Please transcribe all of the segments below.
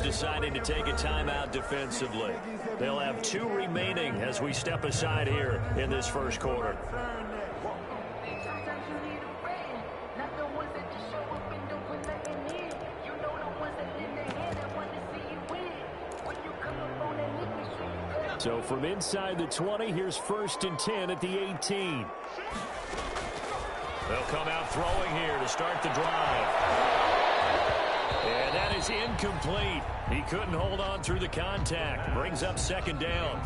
deciding to take a timeout defensively. They'll have 2 remaining as we step aside here in this first quarter. So from inside the 20, here's 1st and 10 at the 18. They'll come out throwing here to start the drive. And that is incomplete. He couldn't hold on through the contact. Brings up 2nd down.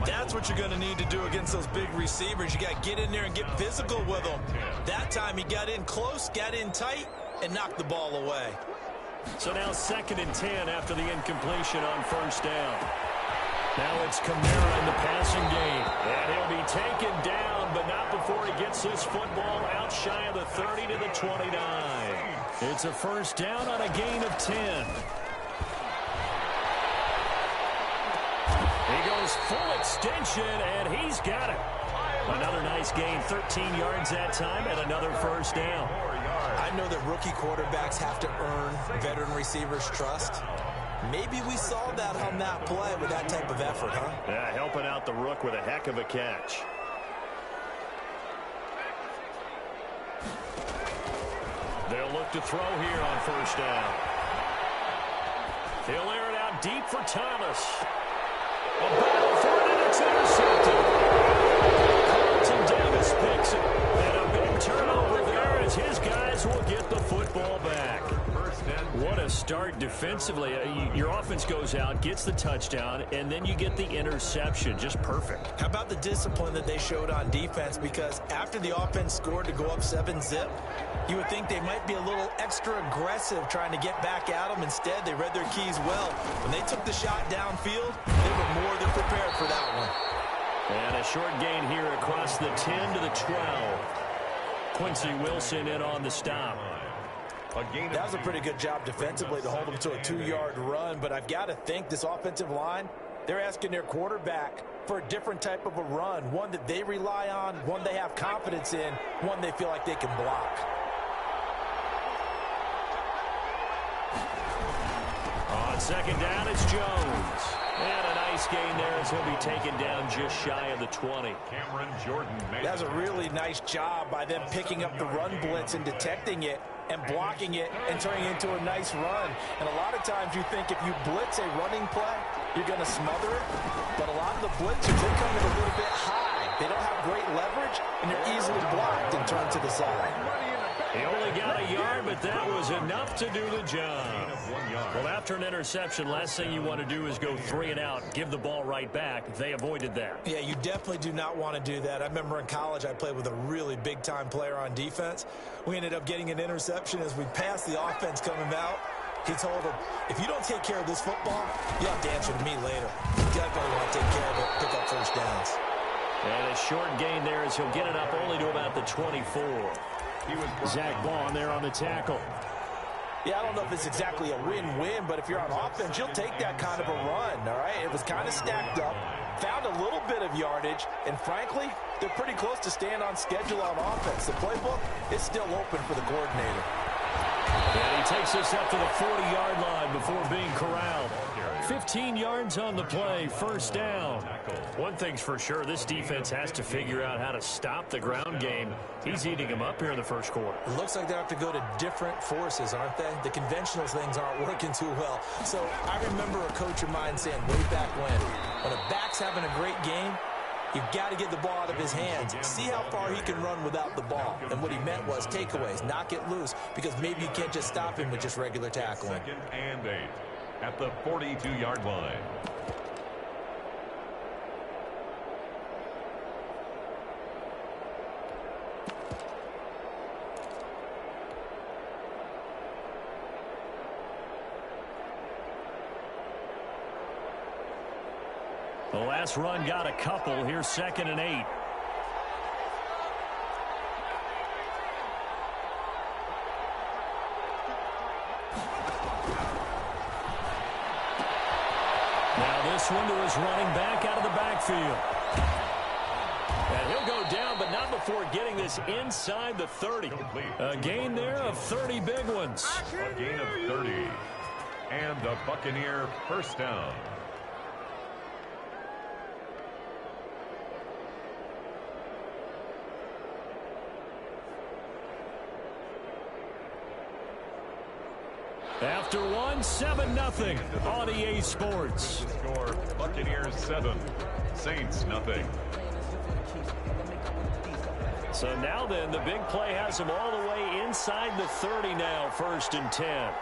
That's what you're going to need to do against those big receivers. You got to get in there and get physical with them. That time he got in close, got in tight, and knocked the ball away. So now 2nd and 10 after the incompletion on 1st down. Now it's Kamara in the passing game. And he'll be taken down, but not before he gets this football out shy of the 30 to the 29. It's a 1st down on a gain of 10. He goes full extension, and he's got it. Another nice gain, 13 yards that time, and another 1st down. I know that rookie quarterbacks have to earn veteran receivers' trust. Maybe we saw that on that play with that type of effort, huh? Yeah, helping out the rook with a heck of a catch. They'll look to throw here on 1st down. He'll air it out deep for Thomas. A battle for it, and it's intercepted. Carlton Davis picks it. And a big turnover there as his guys will get the football back. What a start defensively. Your offense goes out, gets the touchdown, and then you get the interception. Just perfect. How about the discipline that they showed on defense? Because after the offense scored to go up 7-zip, you would think they might be a little extra aggressive trying to get back at them. Instead, they read their keys well. When they took the shot downfield, they were more than prepared for that one. And a short gain here across the 10 to the 12. Quincy Wilson in on the stop. That was a pretty good job defensively to hold them to a 2-yard run, but I've got to think this offensive line, they're asking their quarterback for a different type of a run, one that they rely on, one they have confidence in, one they feel like they can block. On 2nd down, it's Jones. And a nice gain there as he'll be taken down just shy of the 20. Cameron Jordan. That's a really nice job by them picking up the run blitz and detecting it and blocking it and turning it into a nice run. And a lot of times you think if you blitz a running play, you're going to smother it. But a lot of the blitzers, they come in a little bit high. They don't have great leverage, and they're easily blocked and turned to the side. He only got a yard, but that was enough to do the job. Well, after an interception, last thing you want to do is go 3 and out, give the ball right back. They avoided that. Yeah, you definitely do not want to do that. I remember in college I played with a really big-time player on defense. We ended up getting an interception as we passed the offense coming out. He told him, if you don't take care of this football, you have to answer to me later. You definitely want to take care of it, pick up 1st downs. And a short gain there as he'll get it up only to about the 24. Zach Bond there on the tackle. Yeah, I don't know if it's exactly a win-win, but if you're on offense, you'll take that kind of a run, all right? It was kind of stacked up, found a little bit of yardage, and frankly, they're pretty close to staying on schedule on offense. The playbook is still open for the coordinator. And he takes us up to the 40-yard line before being corralled. 15 yards on the play, 1st down. One thing's for sure, this defense has to figure out how to stop the ground game. He's eating them up here in the first quarter. It looks like they have to go to different forces, aren't they? The conventional things aren't working too well. So I remember a coach of mine saying way back when a back's having a great game, you've got to get the ball out of his hands. See how far he can run without the ball. And what he meant was takeaways, knock it loose, because maybe you can't just stop him with just regular tackling. 2nd and 8 at the 42-yard line. The last run got a couple. Here's 2nd and 8. Now this one to his running back out of the backfield. And he'll go down, but not before getting this inside the 30. A gain there of 30 big ones. A gain of 30. And a Buccaneer first down. After one, 7-0 on EA Sports. The score, Buccaneers 7, Saints nothing. So now then, the big play has them all the way inside the 30 now, 1st and 10.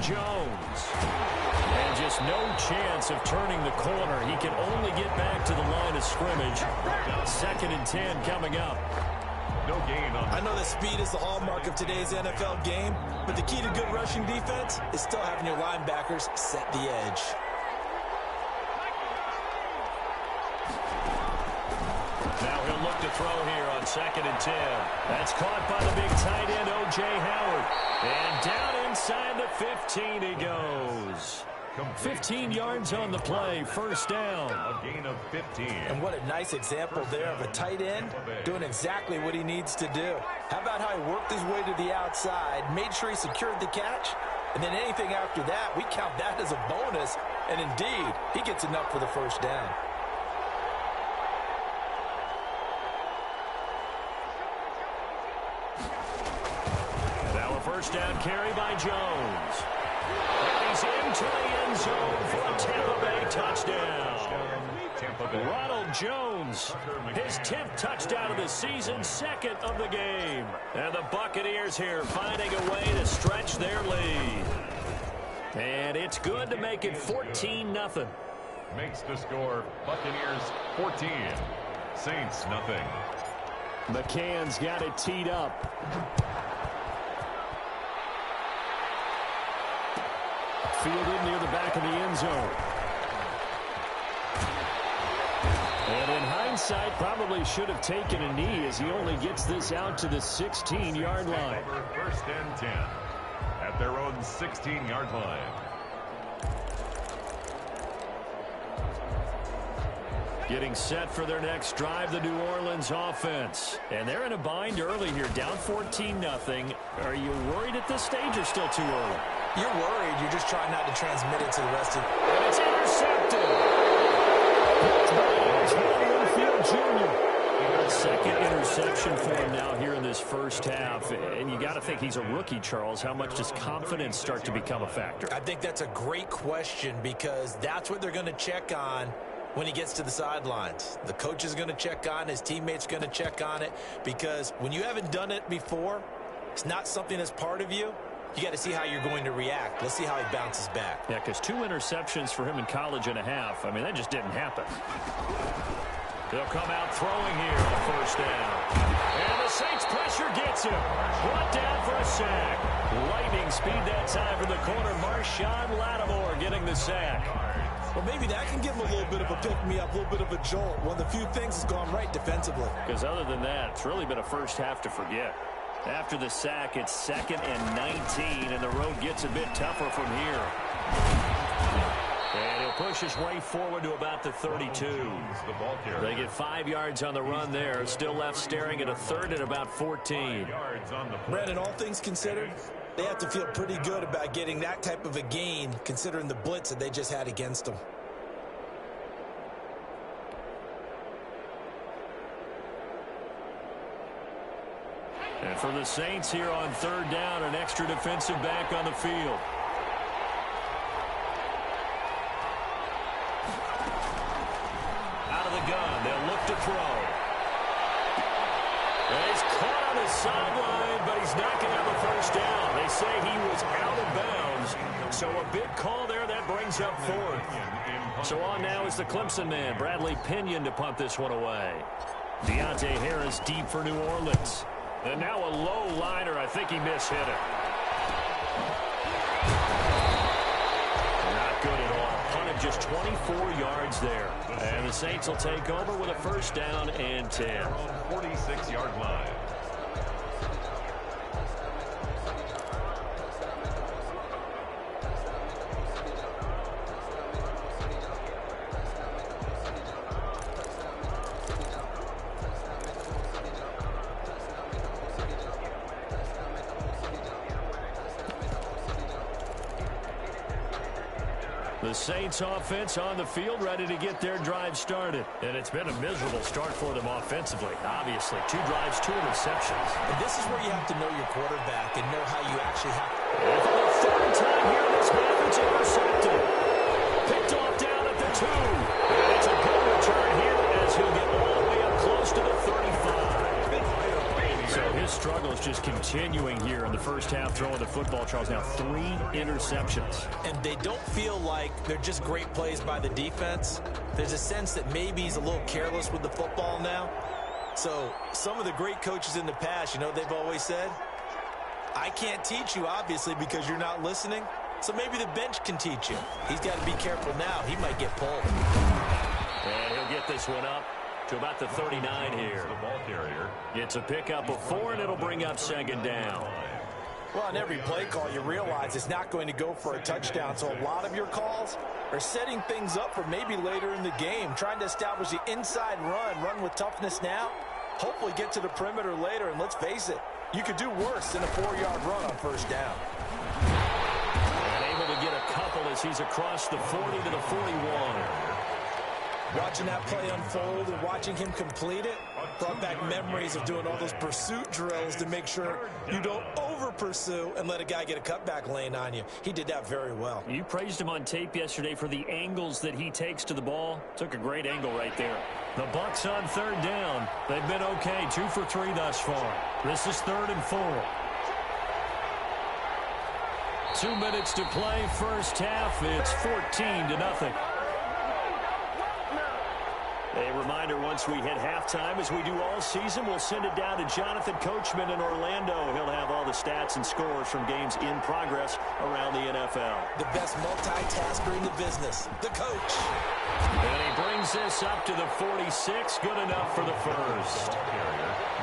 Jones. And just no chance of turning the corner. He can only get back to the line of scrimmage. 2nd and 10 coming up. No gain on. I know that speed is the hallmark of today's NFL game, but the key to good rushing defense is still having your linebackers set the edge. Now he'll look to throw here on 2nd and 10. That's caught by the big tight end, O.J. Howard. And down inside the 15 he goes. 15 yards on the play, 1st down. A gain of 15. And what a nice example there of a tight end doing exactly what he needs to do. How about how he worked his way to the outside, made sure he secured the catch, and then anything after that, we count that as a bonus. And indeed, he gets enough for the 1st down. Now a 1st down carry by Jones. And he's into the end zone for a Tampa Bay touchdown. Ronald Jones, his 10th touchdown of the season, 2nd of the game. And the Buccaneers here finding a way to stretch their lead. And it's good to make it 14-0. Makes the score, Buccaneers 14, Saints nothing. McCann's got it teed up. Fielded near the back of the end zone. And in hindsight, probably should have taken a knee as he only gets this out to the 16-yard line. 1st and 10 at their own 16-yard line. Getting set for their next drive, the New Orleans offense. And they're in a bind early here, down 14-0. Are you worried at this stage or still too early? You're worried. You're just trying not to transmit it to the rest of the... And it's intercepted. It's Winfield Jr. 2nd interception for him now here in this 1st half. And you got to think he's a rookie, Charles. How much does confidence start to become a factor? I think that's a great question because that's what they're going to check on when he gets to the sidelines. The coach is going to check on, his teammates going to check on it, because when you haven't done it before, it's not something that's part of you. You got to see how you're going to react. Let's see how he bounces back. Yeah, because 2 interceptions for him in college and a half. I mean, that just didn't happen. They'll come out throwing here on 1st down. And the Saints pressure gets him. Brought down for a sack. Lightning speed that time from the corner. Marshawn Lattimore getting the sack. Well, maybe that can give him a little bit of a pick-me-up, a little bit of a jolt. One of the few things that's gone right defensively. Because other than that, it's really been a 1st half to forget. After the sack, it's 2nd and 19, and the road gets a bit tougher from here. And he'll push his way forward to about the 32. They get 5 yards on the run there. Still left staring at a 3rd and about 14. Brandon, all things considered, they have to feel pretty good about getting that type of a gain, considering the blitz that they just had against them. And for the Saints here on 3rd down, an extra defensive back on the field. Out of the gun, they'll look to throw. And he's caught on the sideline, but he's not going to have a 1st down. They say he was out of bounds. So a big call there that brings up 4th. So on now is the Clemson man, Bradley Pinion, to punt this one away. Deontay Harris deep for New Orleans. And now a low liner. I think he mishit it. Not good at all. Punted just 24 yards there. And the Saints will take over with a 1st down and 10. 46-yard line. The Saints offense on the field, ready to get their drive started. And it's been a miserable start for them offensively. Obviously, 2 drives, 2 interceptions. And this is where you have to know your quarterback and know how you actually have to. And for the 3rd time here in this game, it's intercepted. Picked off down at the 2. And it's a good return here as he'll get all the way up close to the 35. So his struggle is just continuing here in the first half, throwing the football. Charles, now 3 interceptions. And they don't feel like they're just great plays by the defense. There's a sense that maybe he's a little careless with the football now. So some of the great coaches in the past, you know, they've always said, I can't teach you, obviously, because you're not listening. So maybe the bench can teach you. He's got to be careful now. He might get pulled. And he'll get this one up to about the 39 here. The ball carrier. It's a pickup of 4, and it'll bring up 2nd down. Well, on every play call, you realize it's not going to go for a touchdown. So a lot of your calls are setting things up for maybe later in the game, trying to establish the inside run with toughness now, hopefully get to the perimeter later. And let's face it, you could do worse than a 4-yard run on 1st down. And able to get a couple as he's across the 40 to the 41. Watching that play unfold and watching him complete it brought back memories of doing all those pursuit drills to make sure you don't over-pursue and let a guy get a cutback lane on you. He did that very well. You praised him on tape yesterday for the angles that he takes to the ball. Took a great angle right there. The Bucs on 3rd down. They've been okay, 2 for 3 thus far. This is 3rd and 4. 2 minutes to play, first half. It's 14-0. A reminder, once we hit halftime, as we do all season, we'll send it down to Jonathan Coachman in Orlando. He'll have all the stats and scores from games in progress around the NFL. The best multitasker in the business, the coach. And he brings this up to the 46. Good enough for the first.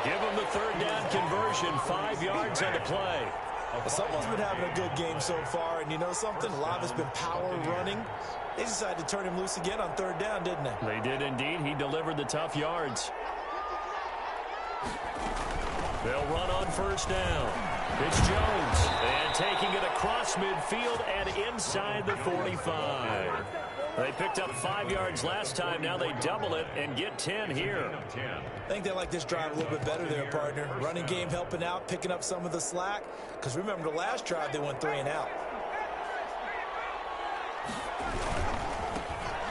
Give him the 3rd down conversion, 5 yards on the play. Well, someone's been having a good game so far, and you know something? A lot of it's been power running. They decided to turn him loose again on 3rd down, didn't they? They did indeed. He delivered the tough yards. They'll run on 1st down. It's Jones. And taking it across midfield and inside the 45. They picked up 5 yards last time. Now they double it and get 10 here. I think they like this drive a little bit better there, partner. Running game helping out, picking up some of the slack. Because remember, the last drive they went 3 and out.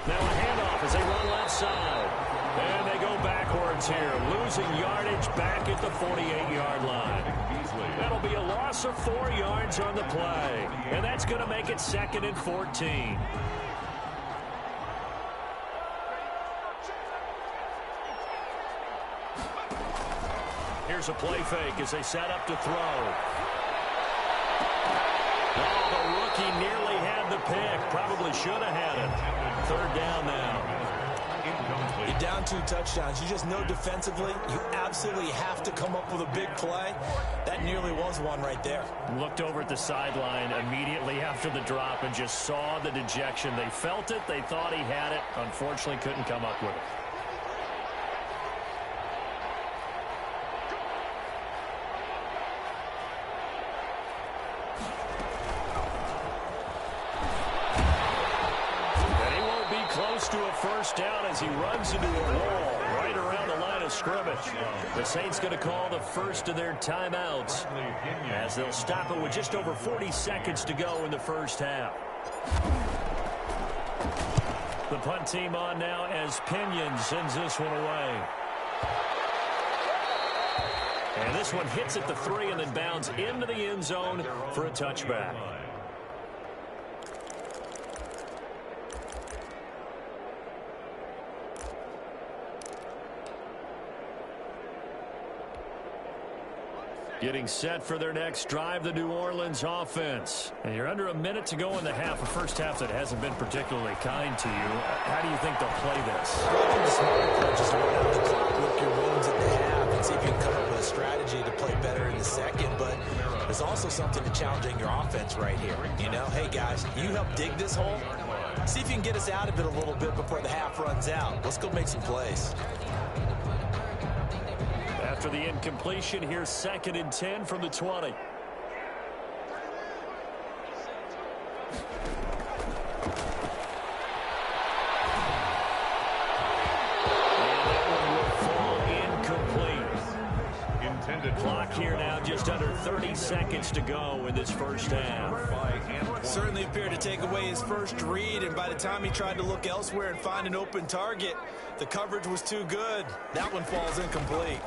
Now a handoff as they run left side. And they go backwards here, losing yardage back at the 48-yard line. That'll be a loss of 4 yards on the play. And that's going to make it 2nd and 14. Here's a play fake as they set up to throw. Oh, the rookie nearly had the pick. Probably should have had it. 3rd down now. You're down 2 touchdowns. You just know defensively you absolutely have to come up with a big play. That nearly was one right there. Looked over at the sideline immediately after the drop and just saw the dejection. They felt it. They thought he had it. Unfortunately, couldn't come up with it. To a 1st down as he runs into a wall right around the line of scrimmage. The Saints going to call the first of their timeouts as they'll stop it with just over 40 seconds to go in the first half. The punt team on now as Pinion sends this one away. And this one hits at the 3 and then bounds into the end zone for a touchback. Getting set for their next drive, the New Orleans offense. And you're under a minute to go in the half, a first half that hasn't been particularly kind to you. How do you think they'll play this? I think the smart approach is to run out the clock, lick your wounds at the half, and see if you can come up with a strategy to play better in the second. But there's also something to challenging your offense right here. You know, hey, guys, you help dig this hole. See if you can get us out of it a little bit before the half runs out. Let's go make some plays. After the incompletion, here's 2nd and 10 from the 20. here now, just under 30 seconds to go in this first half. Certainly appeared to take away his first read, and by the time he tried to look elsewhere and find an open target, the coverage was too good. That one falls incomplete.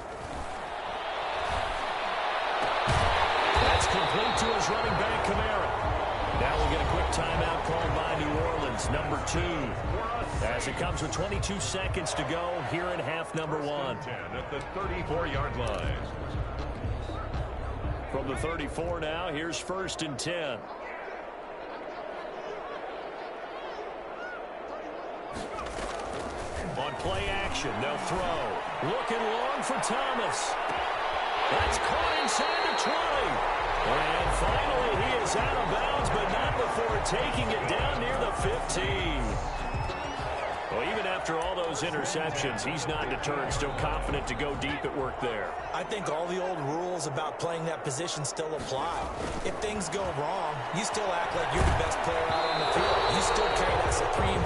That's complete to his running back, Kamara. Now we'll get a quick timeout called by New Orleans, number 2. As it comes with 22 seconds to go here in half number 1. At the 34-yard line. From the 34 now, here's 1st and 10. On play action, they'll throw. Looking long for Thomas. That's caught inside the 20. And finally, he is out of bounds, but not before taking it down near the 15. Well, even after all those interceptions, he's not deterred, still confident to go deep at work there. I think all the old rules about playing that position still apply. If things go wrong, you still act like you're the best player out on the field. You still carry that supreme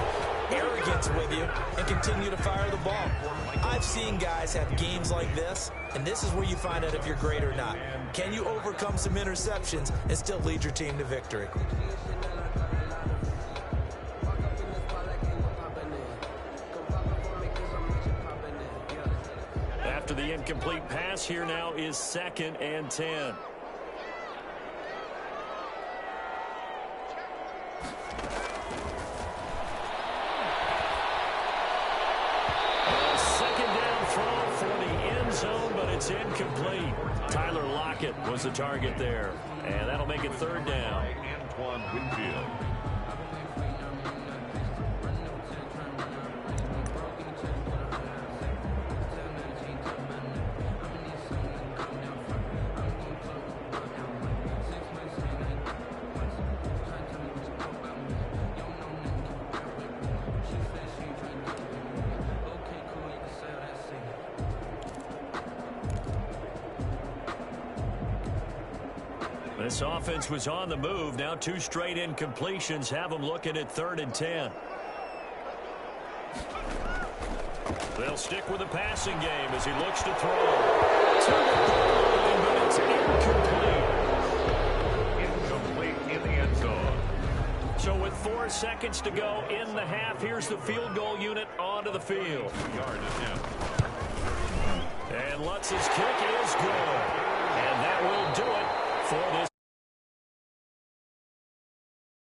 arrogance with you and continue to fire the ball. I've seen guys have games like this, and this is where you find out if you're great or not. Can you overcome some interceptions and still lead your team to victory? After the incomplete pass, here now is 2nd and 10. It's incomplete. Tyler Lockett was the target there. And that'll make it 3rd down. Antoine Winfield. This offense was on the move. Now 2 straight incompletions have them looking at 3rd and 10. They'll stick with the passing game as he looks to throw. To the goal line, but it's incomplete. Incomplete in the end zone. So with 4 seconds to go in the half, here's the field goal unit onto the field. Yard attempt. And Lutz's kick is good.